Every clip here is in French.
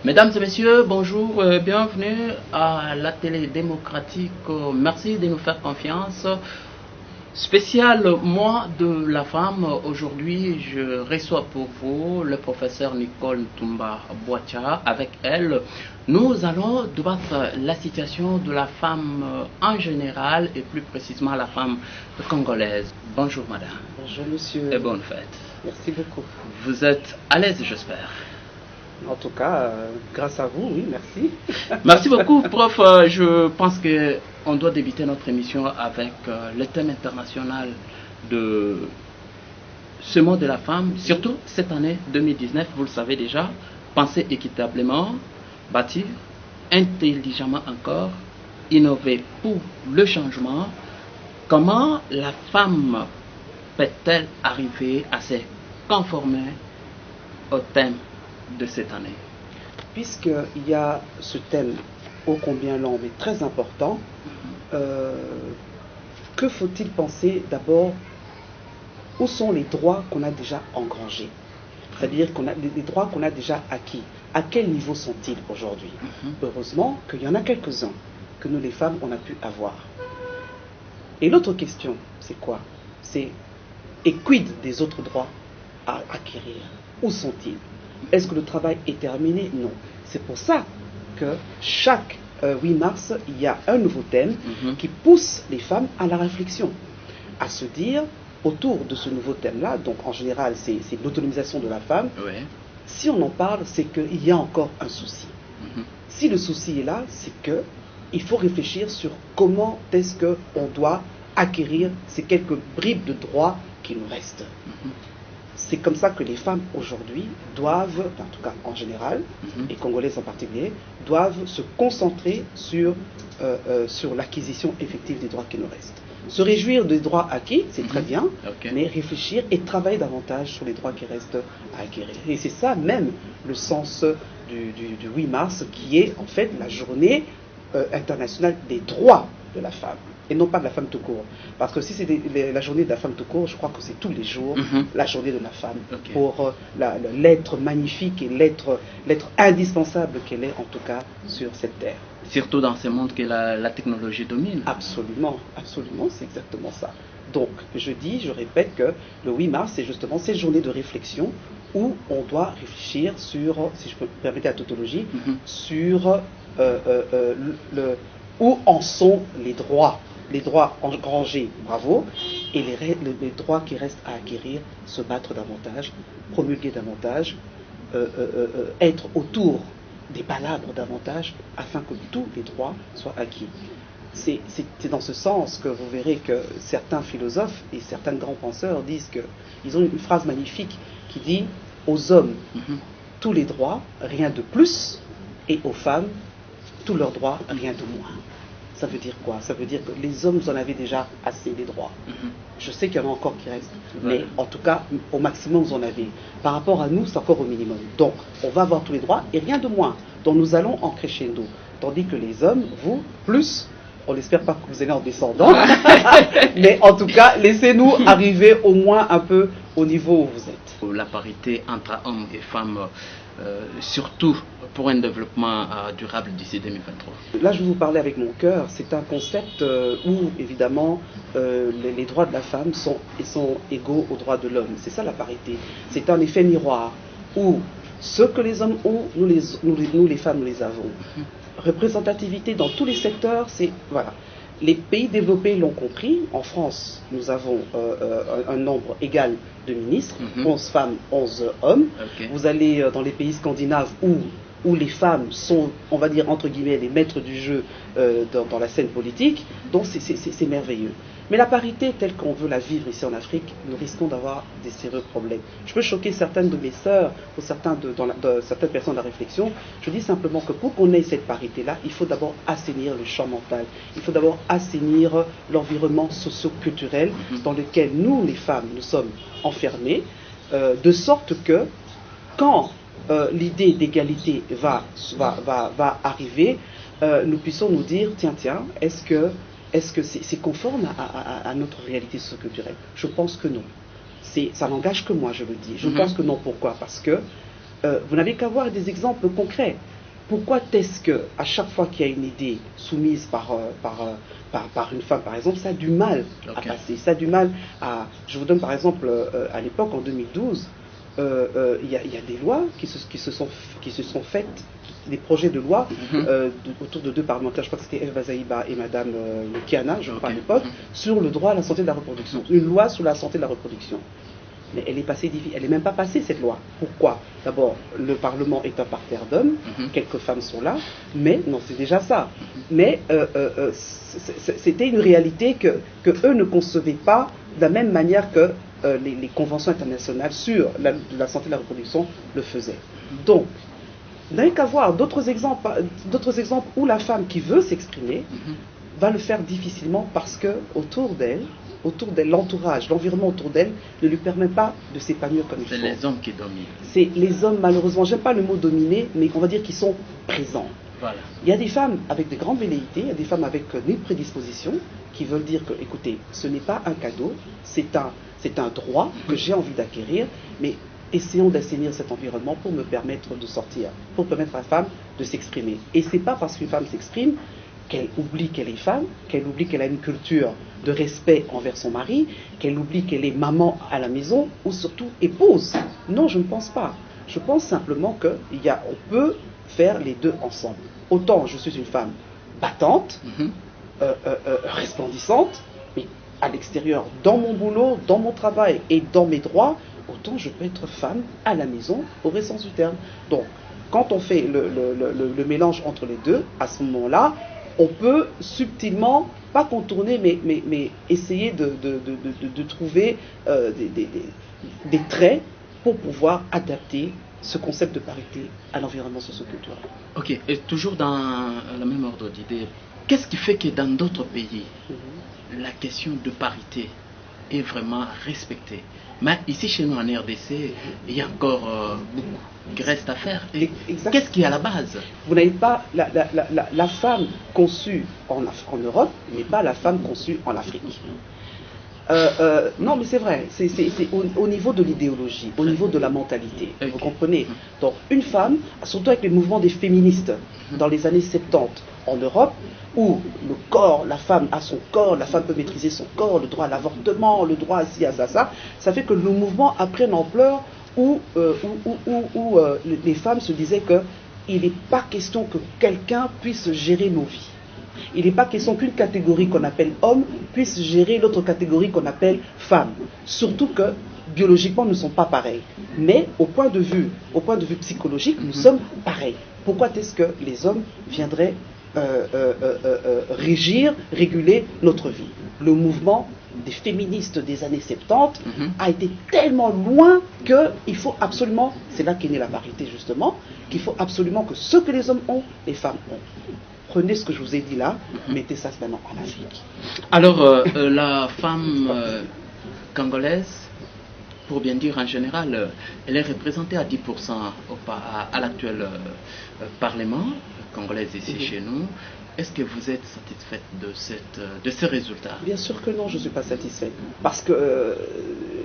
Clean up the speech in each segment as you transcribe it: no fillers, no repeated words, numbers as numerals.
Mesdames et messieurs, bonjour, bienvenue à la télé démocratique. Merci de nous faire confiance. Spécial mois de la femme, aujourd'hui je reçois pour vous le professeur Nicole Ntumba Boacha. Avec elle, nous allons débattre la situation de la femme en général et plus précisément la femme congolaise. Bonjour madame. Bonjour monsieur. Et bonne fête. Merci beaucoup. Vous êtes à l'aise, j'espère. En tout cas, grâce à vous, oui, merci. Merci beaucoup, prof. Je pense qu'on doit débuter notre émission avec le thème international de ce mois de la femme, surtout cette année 2019, vous le savez déjà, penser équitablement, bâtir intelligemment encore, innover pour le changement. Comment la femme peut-elle arriver à se conformer au thème de cette année? Puisqu'il y a ce thème ô combien long mais très important, que faut-il penser d'abord? Où sont les droits qu'on a déjà engrangés? C'est-à-dire les droits qu'on a déjà acquis. À quel niveau sont-ils aujourd'hui? Heureusement qu'il y en a quelques-uns que nous les femmes on a pu avoir. Et l'autre question, c'est quoi? C'est et quid des autres droits à acquérir? Où sont-ils? Est-ce que le travail est terminé? Non. C'est pour ça que chaque 8 mars, il y a un nouveau thème qui pousse les femmes à la réflexion, à se dire autour de ce nouveau thème-là, donc en général c'est l'autonomisation de la femme, si on en parle, c'est qu'il y a encore un souci. Si le souci est là, c'est qu'il faut réfléchir sur comment est-ce qu'on doit acquérir ces quelques bribes de droits qui nous restent. C'est comme ça que les femmes aujourd'hui doivent, en tout cas en général, et congolaises en particulier, doivent se concentrer sur l'acquisition effective des droits qui nous restent. Se réjouir des droits acquis, c'est très bien, mais réfléchir et travailler davantage sur les droits qui restent à acquérir. Et c'est ça même le sens du 8 mars, qui est en fait la journée internationale des droits de la femme. Et non pas de la femme tout court. Parce que si c'est la journée de la femme tout court, je crois que c'est tous les jours la journée de la femme. Pour l'être magnifique et l'être indispensable qu'elle est en tout cas sur cette terre. Surtout dans ce monde que la technologie domine. Absolument, absolument, c'est exactement ça. Donc, je répète que le 8 mars, c'est justement cette journée de réflexion où on doit réfléchir sur, si je peux me permettre la tautologie, sur où en sont les droits engrangés, bravo, et les droits qui restent à acquérir, se battre davantage, promulguer davantage, être autour des palabres davantage, afin que tous les droits soient acquis. C'est dans ce sens que vous verrez que certains philosophes et certains grands penseurs disent qu'ils ont une phrase magnifique qui dit « aux hommes, tous les droits, rien de plus, et aux femmes, tous leurs droits, rien de moins ». Ça veut dire quoi? Ça veut dire que les hommes, vous en avez déjà assez des droits. Je sais qu'il y en a encore qui restent, mais en tout cas, au maximum, vous en avez. Par rapport à nous, c'est encore au minimum. Donc, on va avoir tous les droits et rien de moins. Donc, nous allons en crescendo. Tandis que les hommes, vous, plus, on n'espère pas que vous allez en descendant, mais en tout cas, laissez-nous arriver au moins un peu au niveau où vous êtes. La parité entre hommes et femmes, surtout pour un développement durable d'ici 2023. Là, je vais vous parler avec mon cœur. C'est un concept où, évidemment, les droits de la femme sont égaux aux droits de l'homme. C'est ça la parité. C'est un effet miroir où ce que les hommes ont, nous les femmes, nous les avons. Représentativité dans tous les secteurs, c'est... Voilà. Les pays développés l'ont compris. En France, nous avons un nombre égal de ministres, 11 femmes, 11 hommes. Vous allez dans les pays scandinaves où les femmes sont, on va dire, entre guillemets, les maîtres du jeu dans la scène politique. Donc c'est merveilleux. Mais la parité telle qu'on veut la vivre ici en Afrique, nous risquons d'avoir des sérieux problèmes. Je peux choquer certaines de mes sœurs ou certaines personnes de la réflexion. Je dis simplement que pour qu'on ait cette parité-là, il faut d'abord assainir le champ mental. Il faut d'abord assainir l'environnement socio-culturel dans lequel nous, les femmes, nous sommes enfermées, de sorte que quand l'idée d'égalité va arriver, nous puissions nous dire, tiens, est-ce que c'est conforme à notre réalité socio-culturelle? Je pense que non. Ça n'engage que moi, je le dis. Je pense que non. Pourquoi? Parce que vous n'avez qu'à voir des exemples concrets. Pourquoi est-ce que à chaque fois qu'il y a une idée soumise par une femme, par exemple, ça a du mal à passer, ça a du mal à... Je vous donne par exemple, à l'époque, en 2012, il y a des lois qui se sont faites, des projets de loi autour de deux parlementaires, je crois que c'était Eve Bazaïba et Madame Kiana, je crois à l'époque, sur le droit à la santé de la reproduction. Une loi sur la santé de la reproduction. Mais elle est même pas passée, cette loi. Pourquoi? D'abord, le Parlement est un parterre d'hommes, quelques femmes sont là, mais, non, c'est déjà ça. Mais c'était une réalité que eux ne concevaient pas de la même manière que les conventions internationales sur la santé de la reproduction le faisaient. Donc, il n'y a qu'à voir d'autres exemples où la femme qui veut s'exprimer va le faire difficilement parce que autour d'elle, l'entourage, l'environnement autour d'elle ne lui permet pas de s'épanouir comme il faut. C'est les hommes qui dominent. C'est les hommes, malheureusement, j'aime pas le mot dominer, mais on va dire qu'ils sont présents. Voilà. Il y a des femmes avec de grandes velléités, il y a des femmes avec des prédispositions qui veulent dire que, écoutez, ce n'est pas un cadeau, c'est un droit que j'ai envie d'acquérir, mais essayons d'assainir cet environnement pour me permettre de sortir, pour permettre à la femme de s'exprimer. Et c'est pas parce qu'une femme s'exprime qu'elle oublie qu'elle est femme, qu'elle oublie qu'elle a une culture de respect envers son mari, qu'elle oublie qu'elle est maman à la maison ou surtout épouse. Non, je ne pense pas. Je pense simplement qu'on peut faire les deux ensemble. Autant je suis une femme battante, resplendissante, mais à l'extérieur, dans mon boulot, dans mon travail et dans mes droits, autant je peux être femme à la maison au vrai sens du terme. Donc, quand on fait le mélange entre les deux, à ce moment-là, on peut subtilement, pas contourner, mais essayer de trouver des traits pour pouvoir adapter ce concept de parité à l'environnement socioculturel. Ok, et toujours dans le même ordre d'idée, qu'est-ce qui fait que dans d'autres pays, la question de parité est vraiment respectée? Mais ici, chez nous, en RDC, il y a encore beaucoup qui reste à faire. Qu'est-ce qui est à la base? Vous n'avez pas la femme conçue en Europe n'est pas la femme conçue en Afrique. Non, mais c'est vrai, c'est au niveau de l'idéologie, au niveau de la mentalité, vous comprenez. Donc, une femme, surtout avec les mouvements des féministes dans les années 70 en Europe, où le corps, la femme a son corps, la femme peut maîtriser son corps, le droit à l'avortement, le droit à ci, à ça, ça fait que le mouvement a pris une ampleur où les femmes se disaient qu'il n'est pas question que quelqu'un puisse gérer nos vies. Il n'est pas question qu'une catégorie qu'on appelle homme puisse gérer l'autre catégorie qu'on appelle femme. Surtout que biologiquement nous ne sommes pas pareils. Mais au point de vue psychologique, nous sommes pareils. Pourquoi est-ce que les hommes viendraient réguler notre vie? Le mouvement des féministes des années 70 a été tellement loin qu'il faut absolument, c'est là qu'est née la parité justement, qu'il faut absolument que ce que les hommes ont, les femmes ont. Prenez ce que je vous ai dit là, mettez ça maintenant en Afrique. Alors, la femme congolaise, pour bien dire en général, elle est représentée à 10% à l'actuel Parlement congolais ici chez nous. Est-ce que vous êtes satisfaite de ces résultats? Bien sûr que non, je ne suis pas satisfaite. Parce que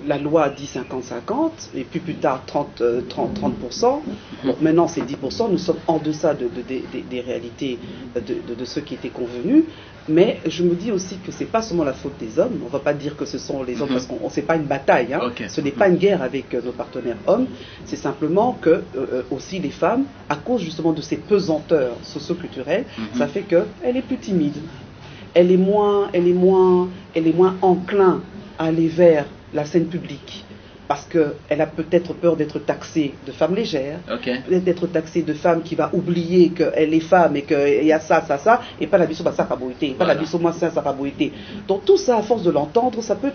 la loi dit 50-50, et puis plus tard 30%. Donc maintenant c'est 10%, nous sommes en deçà des réalités de ce qui était convenu. Mais je me dis aussi que ce n'est pas seulement la faute des hommes. On ne va pas dire que ce sont les hommes, parce qu'on c'est pas une bataille. Hein. Ce n'est pas une guerre avec nos partenaires hommes. C'est simplement que aussi les femmes, à cause justement de ces pesanteurs socio-culturelles, ça fait qu'elle est plus timide. Elle est moins enclin à aller vers la scène publique. Parce qu'elle a peut-être peur d'être taxée de femme légère, peut-être d'être taxée de femme qui va oublier qu'elle est femme et qu'il y a ça, et pas la biso ba sakaboïté, pas la biso moi ça sakaboïté. Donc tout ça, à force de l'entendre, ça peut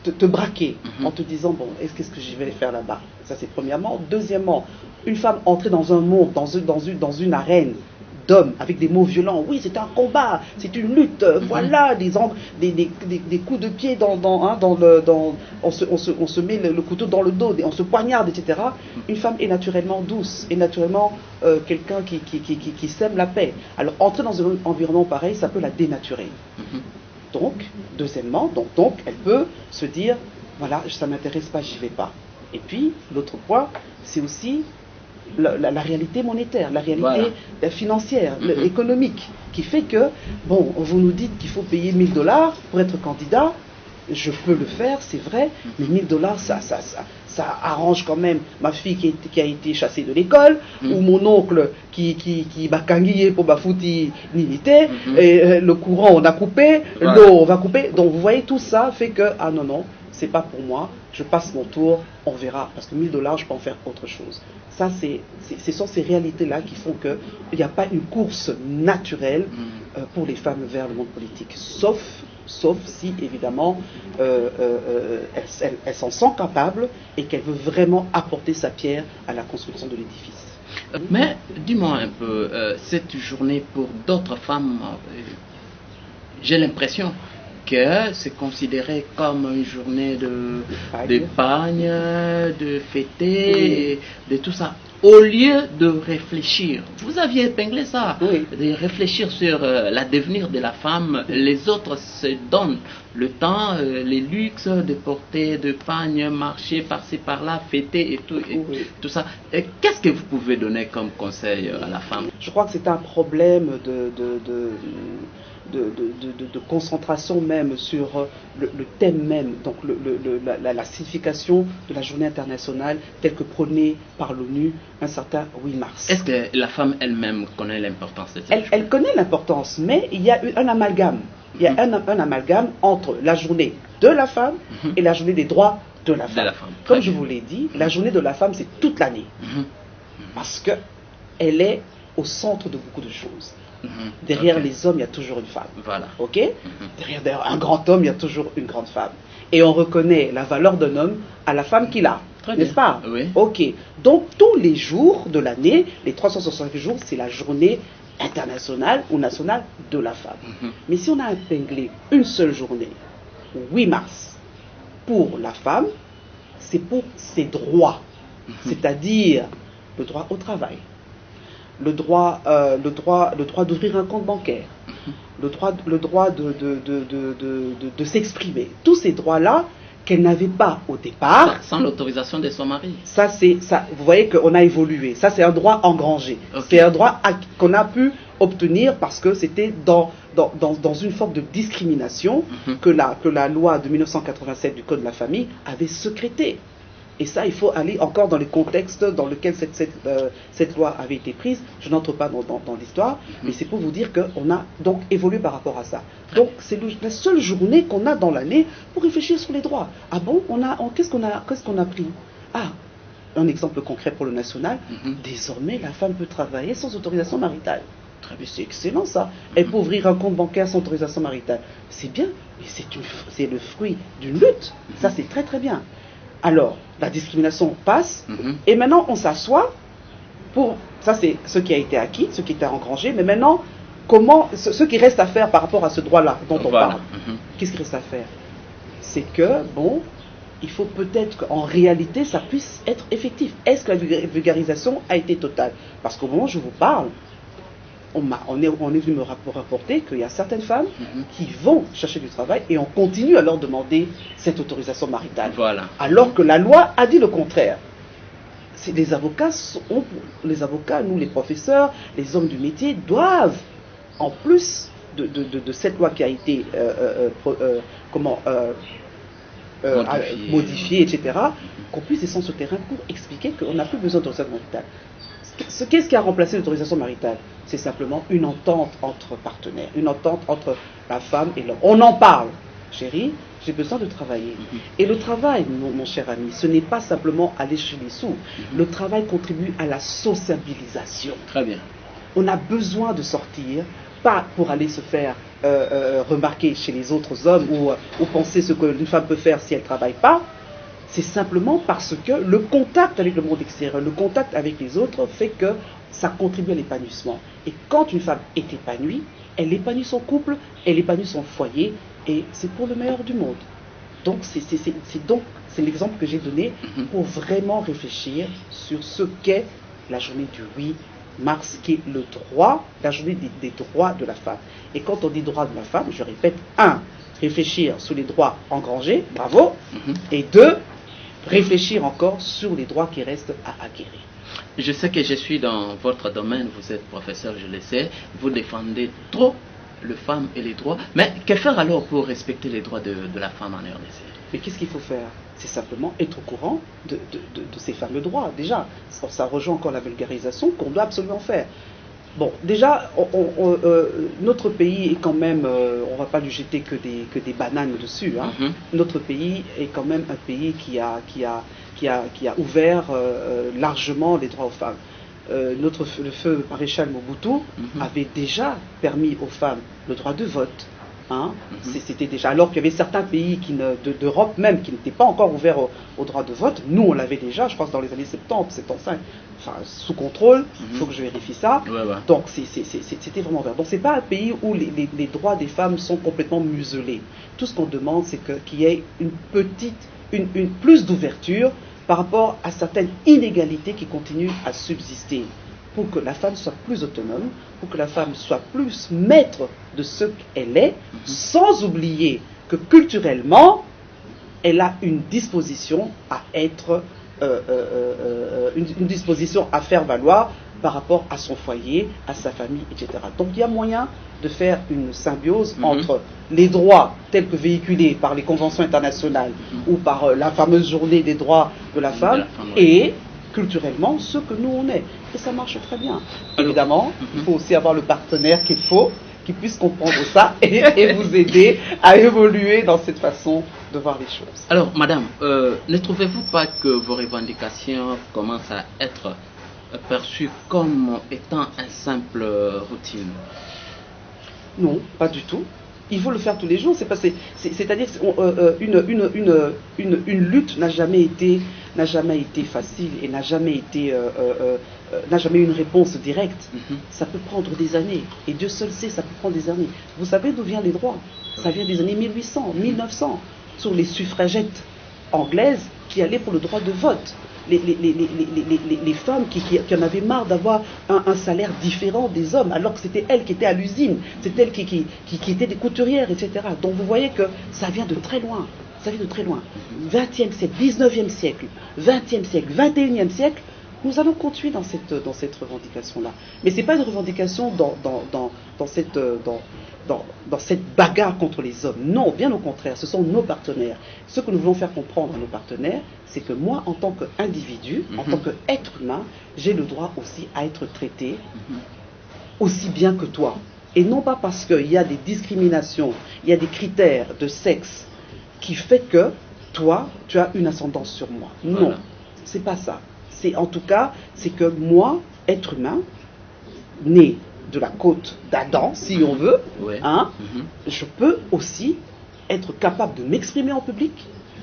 te braquer en te disant, bon, qu'est-ce que je vais faire là-bas? Ça c'est premièrement. Deuxièmement, une femme entrée dans un monde, dans une arène d'hommes avec des mots violents, oui c'est un combat, c'est une lutte, voilà, des coups de pied on se met le couteau dans le dos, on se poignarde, etc. Une femme est naturellement douce, est naturellement quelqu'un qui sème la paix. Alors entrer dans un environnement pareil, ça peut la dénaturer. Donc, deuxièmement, donc elle peut se dire, voilà, ça ne m'intéresse pas, j'y vais pas. Et puis, l'autre point, c'est aussi la réalité monétaire, la réalité financière, économique, qui fait que, bon, vous nous dites qu'il faut payer 1000 dollars pour être candidat. Je peux le faire, c'est vrai, mais 1000 dollars, ça arrange quand même ma fille qui a été chassée de l'école, ou mon oncle qui m'a kangillé pour ma foutie n'imité, et le courant on a coupé, l'eau on va couper. Donc vous voyez, tout ça fait que, ah non, non, c'est pas pour moi, je passe mon tour, on verra, parce que 1000 dollars, je peux en faire autre chose. Ça, ce sont ces réalités-là qui font qu'il n'y a pas une course naturelle pour les femmes vers le monde politique, sauf si, évidemment, elle s'en sent capable et qu'elle veut vraiment apporter sa pierre à la construction de l'édifice. Mais dis-moi un peu, cette journée pour d'autres femmes, j'ai l'impression que c'est considéré comme une journée d'épargne, de fêter, de tout ça. Au lieu de réfléchir, vous aviez épinglé ça, de réfléchir sur l'avenir de la femme, les autres se donnent le temps, les luxes de porter de pagne, marcher par-ci par-là, fêter et tout ça. Qu'est-ce que vous pouvez donner comme conseil à la femme? Je crois que c'est un problème de concentration même sur le thème même, donc la signification de la journée internationale telle que prônée par l'ONU un certain 8 mars. Est-ce que la femme elle-même connaît l'importance de cette journée? Elle connaît l'importance, mais il y a un amalgame. Il y a un amalgame entre la journée de la femme et la journée des droits de la femme. Comme je vous l'ai dit, la journée de la femme, c'est toute l'année. Parce qu'elle est au centre de beaucoup de choses. Derrière les hommes, il y a toujours une femme. Voilà. Ok. Derrière un grand homme, il y a toujours une grande femme. Et on reconnaît la valeur d'un homme à la femme qu'il a. N'est-ce pas? Oui. Ok. Donc, tous les jours de l'année, les 365 jours, c'est la journée internationale ou nationale de la femme. Mais si on a épinglé une seule journée, 8 mars, pour la femme, c'est pour ses droits. C'est-à-dire le droit au travail, le droit d'ouvrir un compte bancaire, le droit de s'exprimer. Tous ces droits-là qu'elle n'avait pas au départ. Sans l'autorisation de son mari. Ça, vous voyez qu'on a évolué. Ça, c'est un droit engrangé. C'est un droit qu'on a pu obtenir parce que c'était dans une forme de discrimination que la loi de 1987 du Code de la famille avait sécrété. Et ça, il faut aller encore dans les contextes dans lesquels cette loi avait été prise. Je n'entre pas dans l'histoire, mais c'est pour vous dire qu'on a donc évolué par rapport à ça. Donc, c'est la seule journée qu'on a dans l'année pour réfléchir sur les droits. Ah bon, qu'est-ce qu'on a pris? Ah, un exemple concret pour le national. Désormais, la femme peut travailler sans autorisation maritale. Très bien, c'est excellent ça. Elle peut ouvrir un compte bancaire sans autorisation maritale. C'est bien, mais c'est le fruit d'une lutte. Ça, c'est très très bien. Alors, la discrimination passe, et maintenant on s'assoit pour... Ça, c'est ce qui a été acquis, ce qui était engrangé, mais maintenant, ce qui reste à faire par rapport à ce droit-là dont on parle, qu'est-ce qui reste à faire? C'est que, bon, il faut peut-être qu'en réalité, ça puisse être effectif. Est-ce que la vulgarisation a été totale? Parce qu'au moment où je vous parle, on est venu me rapporter qu'il y a certaines femmes qui vont chercher du travail et on continue à leur demander cette autorisation maritale. Voilà. Alors que la loi a dit le contraire. Les avocats, nous les professeurs, les hommes du métier doivent, en plus de cette loi qui a été modifiée, etc., qu'on puisse descendre sur le terrain pour expliquer qu'on n'a plus besoin d'autorisation maritale. Qu'est-ce qui a remplacé l'autorisation maritale? C'est simplement une entente entre partenaires, une entente entre la femme et l'homme. On en parle. Chérie, j'ai besoin de travailler. Et le travail, mon cher ami, ce n'est pas simplement aller chez les sous. Le travail contribue à la sociabilisation. Très bien. On a besoin de sortir, pas pour aller se faire remarquer chez les autres hommes ou penser ce qu'une femme peut faire si elle ne travaille pas. C'est simplement parce que le contact avec le monde extérieur, le contact avec les autres fait que ça contribue à l'épanouissement. Et quand une femme est épanouie, elle épanouit son couple, elle épanouit son foyer, et c'est pour le meilleur du monde. Donc c'est l'exemple que j'ai donné pour vraiment réfléchir sur ce qu'est la journée du 8 mars, qui est le droit, la journée des droits de la femme. Et quand on dit droits de la femme, je répète, 1, réfléchir sur les droits engrangés, bravo, et 2, réfléchir encore sur les droits qui restent à acquérir. Je sais que je suis dans votre domaine, vous êtes professeur, je le sais, vous défendez trop les femmes et les droits, mais que faire alors pour respecter les droits de la femme en RDC? Mais qu'est-ce qu'il faut faire? C'est simplement être au courant de ces fameux droits. Déjà, ça rejoint encore la vulgarisation qu'on doit absolument faire. Bon, déjà, notre pays est quand même, on ne va pas lui jeter que des bananes dessus. Hein. Notre pays est quand même un pays qui a ouvert largement les droits aux femmes. Le feu maréchal Mobutu avait déjà permis aux femmes le droit de vote. Hein. C'était déjà, alors qu'il y avait certains pays d'Europe même qui n'étaient pas encore ouverts au droit de vote. Nous, on l'avait déjà, je pense, dans les années 70, 75, enfin, sous contrôle. Il faut que je vérifie ça. Donc, c'était vraiment ouvert. Donc, c'est pas un pays où les droits des femmes sont complètement muselés. Tout ce qu'on demande, c'est qu'il y ait une plus d'ouverture par rapport à certaines inégalités qui continuent à subsister, pour que la femme soit plus autonome, pour que la femme soit plus maître de ce qu'elle est, sans oublier que culturellement, elle a une disposition à être, une disposition à faire valoir par rapport à son foyer, à sa famille, etc. Donc il y a moyen de faire une symbiose entre les droits tels que véhiculés par les conventions internationales ou par la fameuse journée des droits de la femme et culturellement ce que nous on est. Et ça marche très bien. Évidemment, il faut aussi avoir le partenaire qu'il faut, qui puisse comprendre ça et vous aider à évoluer dans cette façon de voir les choses. Alors, madame, ne trouvez-vous pas que vos revendications commencent à être perçues comme étant un simple routine? Non, pas du tout. Il faut le faire tous les jours. C'est-à-dire une lutte n'a jamais été facile et n'a jamais eu une réponse directe. Ça peut prendre des années. Et Dieu seul sait, ça peut prendre des années. Vous savez d'où viennent les droits? Ça vient des années 1800, 1900, sur les suffragettes anglaises qui allaient pour le droit de vote. Les femmes qui en avaient marre d'avoir un salaire différent des hommes, alors que c'était elles qui étaient à l'usine, c'était elles qui étaient des couturières, etc. Donc vous voyez que ça vient de très loin. Ça vient de très loin. 20e siècle, 19e siècle, 20e siècle, 21e siècle, nous allons continuer dans cette revendication-là. Mais ce n'est pas une revendication dans cette bagarre contre les hommes. Non, bien au contraire, ce sont nos partenaires. Ce que nous voulons faire comprendre à nos partenaires, c'est que moi, en tant qu'individu, en tant qu'être humain, j'ai le droit aussi à être traité aussi bien que toi. Et non pas parce qu'il y a des discriminations, il y a des critères de sexe qui fait que toi, tu as une ascendance sur moi. Non, voilà. C'est pas ça. En tout cas, c'est que moi, être humain, né de la côte d'Adam, si on veut, je peux aussi être capable de m'exprimer en public,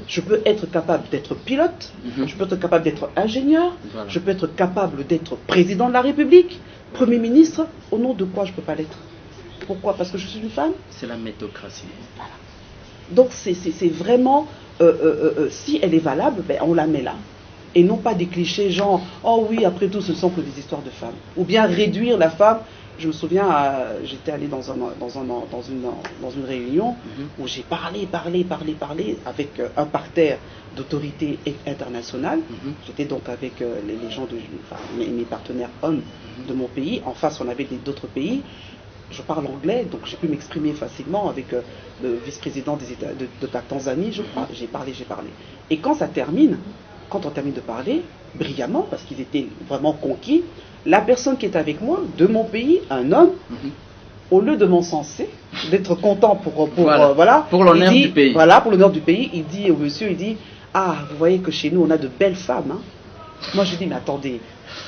je peux être capable d'être pilote, je peux être capable d'être ingénieur, je peux être capable d'être président de la République, Premier ministre. Au nom de quoi je ne peux pas l'être? Pourquoi? Parce que je suis une femme? C'est la métocratie. Voilà. Donc c'est vraiment, si elle est valable, ben, on la met là. Et non pas des clichés genre, oh oui, après tout, ce ne sont que des histoires de femmes. Ou bien réduire la femme. Je me souviens, j'étais allé dans une réunion où j'ai parlé avec un parterre d'autorités internationales. J'étais donc avec les gens, mes partenaires hommes de mon pays. En face, on avait d'autres pays. Je parle anglais, donc j'ai pu m'exprimer facilement avec le vice-président de la Tanzanie, je crois. J'ai parlé. Et quand on termine de parler, brillamment, parce qu'ils étaient vraiment conquis, la personne qui est avec moi, de mon pays, un homme, au lieu de m'encenser, d'être content pour l'honneur du pays. Voilà, pour l'honneur du pays, il dit au monsieur, ah, vous voyez que chez nous, on a de belles femmes. Hein. Moi, je dis, mais attendez,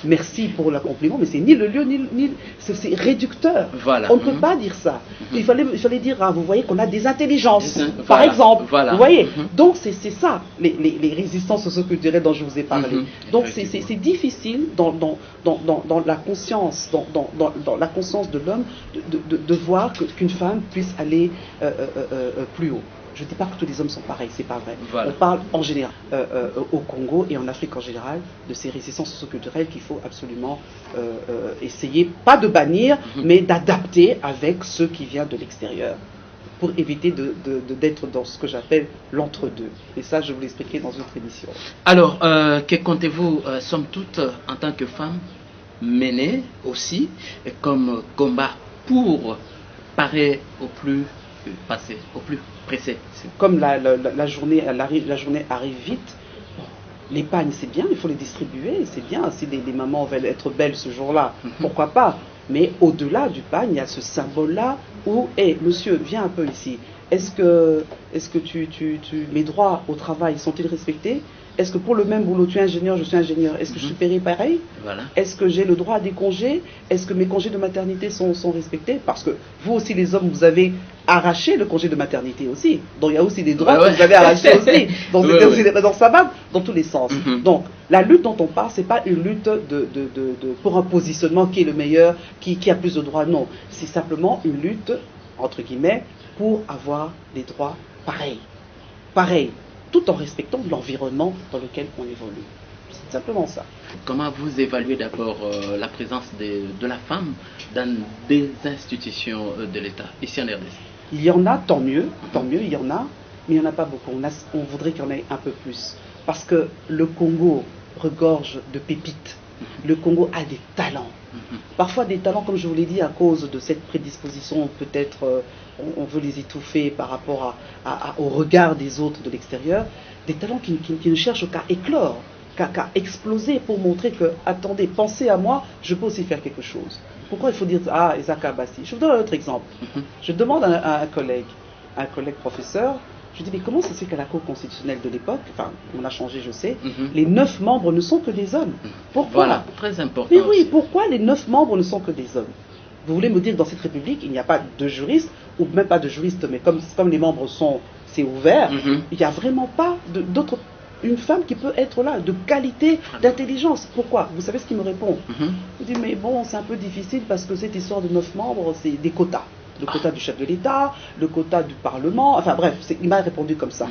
merci pour le compliment, mais c'est ni le lieu, ni c'est réducteur. Voilà. On ne peut pas dire ça. Il fallait dire, ah, vous voyez qu'on a des intelligences, par exemple. Voilà. Vous voyez. Donc, c'est ça, les résistances socioculturelles dont je vous ai parlé. Donc, c'est difficile dans la conscience, dans la conscience de l'homme, de voir qu'une femme puisse aller plus haut. Je ne dis pas que tous les hommes sont pareils, c'est pas vrai. Voilà. On parle en général, au Congo et en Afrique en général, de ces résistances socioculturelles qu'il faut absolument essayer, pas de bannir, mais d'adapter avec ce qui vient de l'extérieur. pour éviter d'être dans ce que j'appelle l'entre-deux. Et ça, je vous l'expliquerai dans une autre émission. Alors, que comptez-vous, somme toute, en tant que femme, mener aussi comme combat pour parer au plus passé, au plus pressé? Comme la journée arrive vite, l'épargne c'est bien, il faut les distribuer, c'est bien. Si les mamans veulent être belles ce jour-là, pourquoi pas? Mais au-delà du pagne, il y a ce symbole-là où, hé, monsieur, viens un peu ici. Est-ce que mes droits au travail sont-ils respectés? Est-ce que pour le même boulot, tu es ingénieur, je suis ingénieur, est-ce que je suis payé pareil? Voilà. Est-ce que j'ai le droit à des congés? Est-ce que mes congés de maternité sont respectés? Parce que vous aussi, les hommes, vous avez arraché le congé de maternité aussi. Donc il y a aussi des droits que vous avez arrachés aussi. Donc, donc ça va dans tous les sens. Donc la lutte dont on parle, c'est pas une lutte pour un positionnement qui est le meilleur, qui a plus de droits. Non, c'est simplement une lutte, entre guillemets, pour avoir des droits pareils. Pareils. Tout en respectant l'environnement dans lequel on évolue. C'est simplement ça. Comment vous évaluez d'abord la présence de la femme dans des institutions de l'État, ici en RDC? Il y en a, tant mieux, il y en a, mais il n'y en a pas beaucoup. On voudrait qu'il y en ait un peu plus. Parce que le Congo regorge de pépites. Le Congo a des talents. Parfois des talents, comme je vous l'ai dit, à cause de cette prédisposition, peut-être on veut les étouffer par rapport au regard des autres de l'extérieur, des talents qui ne cherchent qu'à éclore, qu'à exploser pour montrer que, attendez, pensez à moi, je peux aussi faire quelque chose. Pourquoi il faut dire, ah, Isaac Abassi? Je vous donne un autre exemple. Je demande à un collègue professeur, je dis, mais comment ça se fait qu'à la Cour constitutionnelle de l'époque, enfin, on a changé, je sais, les 9 membres ne sont que des hommes? Pourquoi? Voilà, très important. Mais oui, pourquoi les 9 membres ne sont que des hommes? Vous voulez me dire que dans cette République, il n'y a pas de juristes, ou même pas de juristes, mais comme les membres c'est ouvert, il n'y a vraiment pas d'autre, une femme qui peut être là, de qualité, d'intelligence. Pourquoi? Vous savez ce qu'il me répond? Je dis, mais bon, c'est un peu difficile parce que cette histoire de 9 membres, c'est des quotas. Le quota du chef de l'État, le quota du Parlement, enfin bref, il m'a répondu comme ça.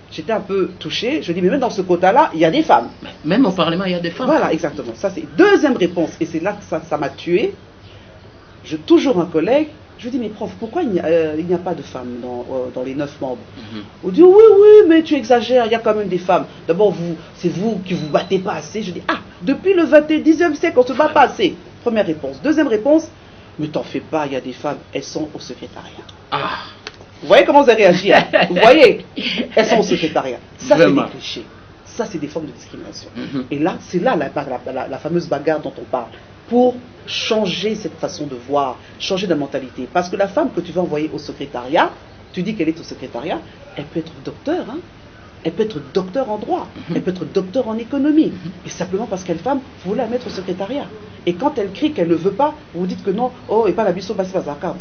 J'étais un peu touché, je dis, mais même dans ce quota-là, il y a des femmes. Même au Parlement, il y a des femmes. Voilà, exactement. Ça, c'est deuxième réponse, et c'est là que ça m'a tué. Toujours un collègue, je lui dis, mais prof, pourquoi il n'y a pas de femmes dans les 9 membres? On dit, oui, mais tu exagères, il y a quand même des femmes. D'abord, c'est vous qui vous battez pas assez. Je dis, ah, depuis le 19e siècle, on ne se bat pas assez. Première réponse. Deuxième réponse, mais t'en fais pas, il y a des femmes, elles sont au secrétariat. Ah. Vous voyez comment vous avez réagi, hein? Vous voyez, elles sont au secrétariat. Ça, c'est des clichés. Ça, c'est des formes de discrimination. Et là, c'est là la fameuse bagarre dont on parle. Pour changer cette façon de voir, changer de mentalité. Parce que la femme que tu vas envoyer au secrétariat, tu dis qu'elle est au secrétariat, elle peut être docteur, hein? Elle peut être docteur en droit, elle peut être docteur en économie. Et simplement parce qu'elle est femme, vous voulez la mettre au secrétariat. Et quand elle crie qu'elle ne veut pas, vous vous dites que non, oh, et pas la bisso bassi bazaka.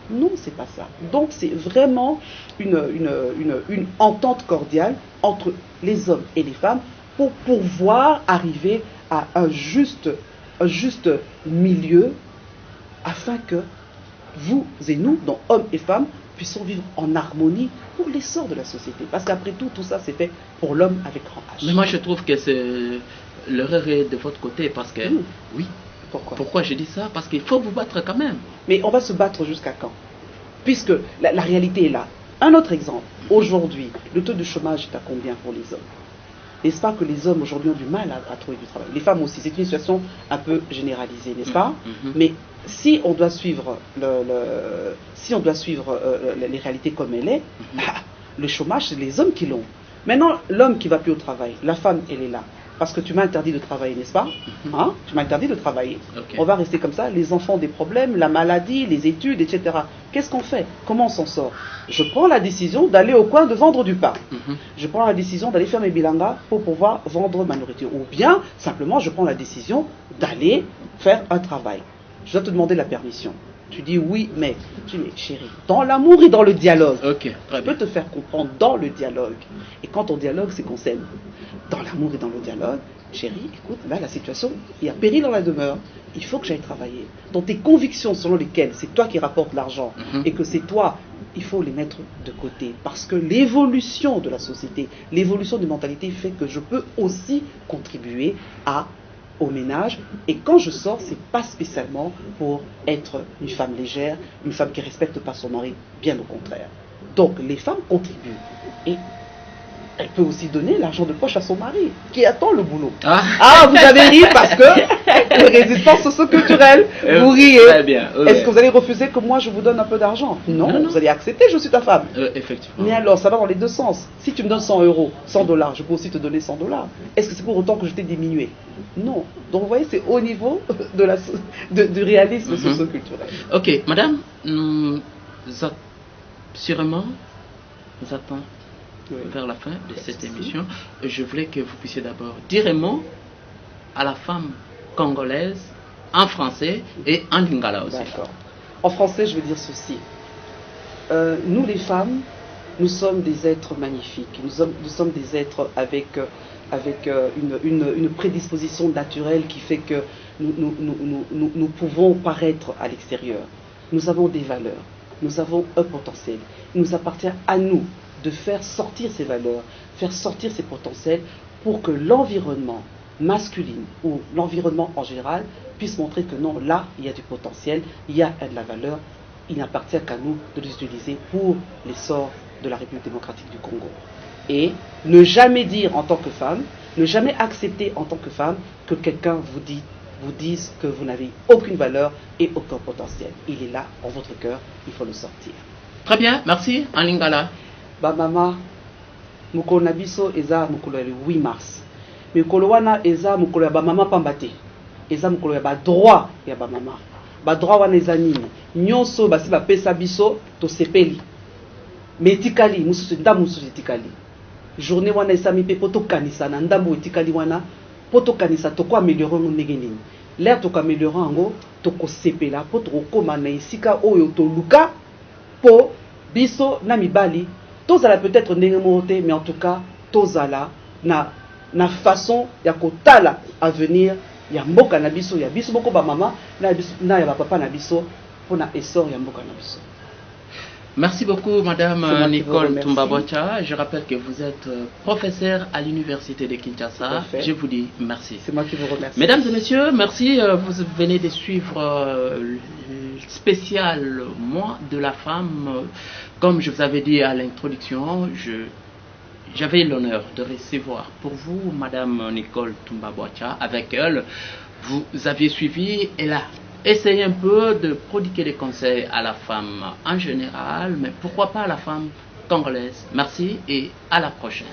Non, c'est pas ça. Donc c'est vraiment une entente cordiale entre les hommes et les femmes pour pouvoir arriver à un juste milieu afin que vous et nous, donc hommes et femmes, puissions vivre en harmonie pour l'essor de la société. Parce qu'après tout ça c'est fait pour l'homme avec grand H. Mais moi je trouve que l'erreur est de votre côté parce que... Oui. Pourquoi je dis ça? Parce qu'il faut vous battre quand même. Mais on va se battre jusqu'à quand? Puisque la réalité est là. Un autre exemple. Aujourd'hui, le taux de chômage est à combien pour les hommes? N'est-ce pas que les hommes aujourd'hui ont du mal à trouver du travail? Les femmes aussi, c'est une situation un peu généralisée, n'est-ce pas? Mais si on doit suivre les réalités comme elle est, le chômage, c'est les hommes qui l'ont. Maintenant, l'homme qui ne va plus au travail, la femme, elle est là. Parce que tu m'as interdit de travailler, n'est-ce pas? Hein? Tu m'as interdit de travailler. On va rester comme ça, les enfants ont des problèmes, la maladie, les études, etc. Qu'est-ce qu'on fait? Comment on s'en sort? Je prends la décision d'aller au coin de vendre du pain. Je prends la décision d'aller faire mes bilangas pour pouvoir vendre ma nourriture. Ou bien, simplement, je prends la décision d'aller faire un travail. Je dois te demander la permission. Tu dis oui, mais je dis, mais chérie, dans l'amour et dans le dialogue, je peux te faire comprendre dans le dialogue. Et quand on dialogue, c'est qu'on s'aime. Dans l'amour et dans le dialogue, chérie, écoute, là la situation, il y a péril dans la demeure. Il faut que j'aille travailler. Dans tes convictions selon lesquelles c'est toi qui rapportes l'argent et que c'est toi, il faut les mettre de côté. Parce que l'évolution de la société, l'évolution des mentalités fait que je peux aussi contribuer au ménage, et quand je sors, c'est pas spécialement pour être une femme légère, une femme qui respecte pas son mari, bien au contraire. Donc les femmes contribuent. Et elle peut aussi donner l'argent de poche à son mari, qui attend le boulot. Ah, vous avez ri parce que résistance socio-culturelle, vous riez. Très bien. Est-ce que vous allez refuser que moi je vous donne un peu d'argent? Non, vous allez accepter, je suis ta femme. Effectivement. Mais alors, ça va dans les deux sens. Si tu me donnes 100 euros, 100 dollars, je peux aussi te donner 100 dollars. Est-ce que c'est pour autant que je t'ai diminué? Non. Donc vous voyez, c'est au niveau du réalisme socio-culturel. Ok, madame, sûrement, nous attendons vers la fin de cette émission. Je voulais que vous puissiez d'abord dire un mot à la femme congolaise en français et en lingala aussi. D'accord. En français, je veux dire ceci. Nous les femmes, nous sommes des êtres magnifiques. Nous sommes des êtres avec une prédisposition naturelle qui fait que nous pouvons paraître à l'extérieur. Nous avons des valeurs. Nous avons un potentiel. Il nous appartient à nous de faire sortir ces valeurs, faire sortir ces potentiels pour que l'environnement masculin ou l'environnement en général puisse montrer que non, là, il y a du potentiel, il y a de la valeur, il n'appartient qu'à nous de les utiliser pour l'essor de la République démocratique du Congo. Et ne jamais dire en tant que femme, ne jamais accepter en tant que femme que quelqu'un vous dise que vous n'avez aucune valeur et aucun potentiel. Il est là, en votre cœur, il faut le sortir. Très bien, merci, en lingala. Ba mama, mukolo na biso eza mukolo le 8 mars. Mukolo wana eza mukolo ya ba mama pambate. Eza mukolo ya ba droit ya ba mama. Ba droit wana eza nini? Nyonso basi ba pesa biso to sepeli. Metikali mususu ndamu mususu etikali. Journée wana esami pe poto kanisa na ndambo etikali wana poto kanisa to ko améliorer no ndenge nini. L'air to ko améliorer ango to ko sepela poto ko koma na esika oyo to luka po biso na mibali. Tozala peut-être ndenge morote, mais en tout cas tozala na façon ya kotala avenir ya mboka na biso ya biso boko ba mama na ya ba papa na biso pour na essor ya mboka na biso. Merci beaucoup, Madame Nicole Tumba-Boacha. Je rappelle que vous êtes professeure à l'Université de Kinshasa. Je vous dis merci. C'est moi qui vous remercie. Mesdames et messieurs, merci. Vous venez de suivre le spécial mois de la femme. Comme je vous avais dit à l'introduction, j'avais l'honneur de recevoir pour vous Madame Nicole Tumba-Boacha. Avec elle, vous aviez suivi et là, essayez un peu de prodiguer des conseils à la femme en général, mais pourquoi pas à la femme congolaise. Merci et à la prochaine.